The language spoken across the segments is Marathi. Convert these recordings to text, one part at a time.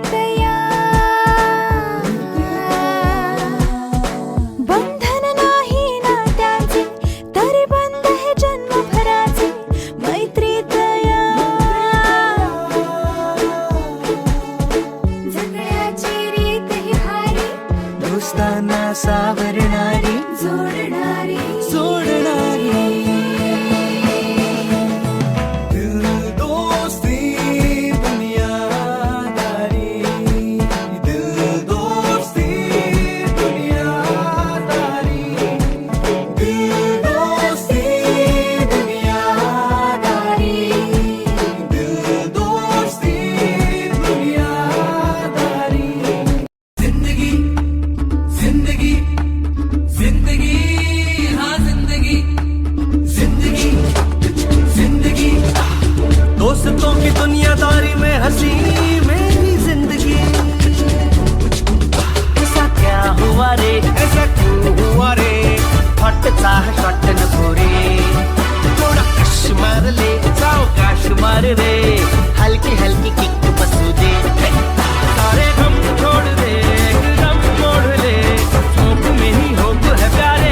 तया बंधन नाही नात्याचे तरी बंध हे जन्मभराचे मैत्री तया जगण्याची रीत ही भारी दोस्तांना सावरणारी जोडणारी दोस्तों की दुनियादारी में हंसी मेरी जिंदगी। ऐसा क्या हुआ रे, ऐसा क्यों हुआ रे, हट चाह शॉट न पूरे, थोड़ा कश मार ले सावकाश मार रे, हल्की हल्की किक बसू दे, सारे गम छोड़ दे गम मोड़ ले, झोंक में ही हो तो है प्यारे।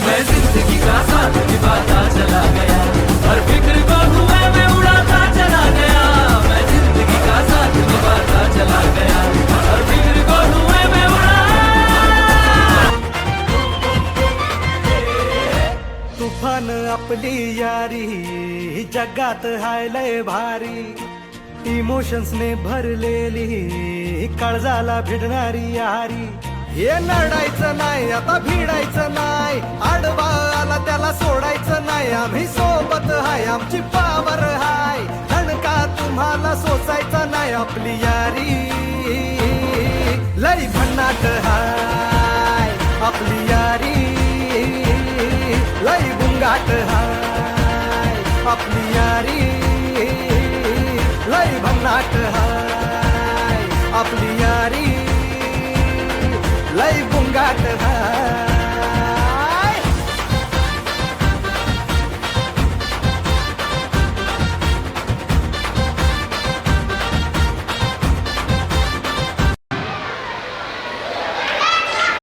मैं जिंदगी का साथ निभाता चला गया, हर फिक्र को धुएं में उड़ाता चला गया। मैं जिंदगी का साथ निभाता चला गया, हर फिक्र को धुएं में उड़ा। तुफान आपली यारी जगात हाय लय भारी, इमोशन्स ने भरलेली काळजाला भिडणारी यारी। हे लढायचं नाही आता भिडायचं नाही, आडवा आला त्याला सोडायचं नाही, आम्ही सोबत हाय आमची पावर हाय, धनका तुम्हाला सोसायचा नाही, आपली यारी लई भन्नाट हाय।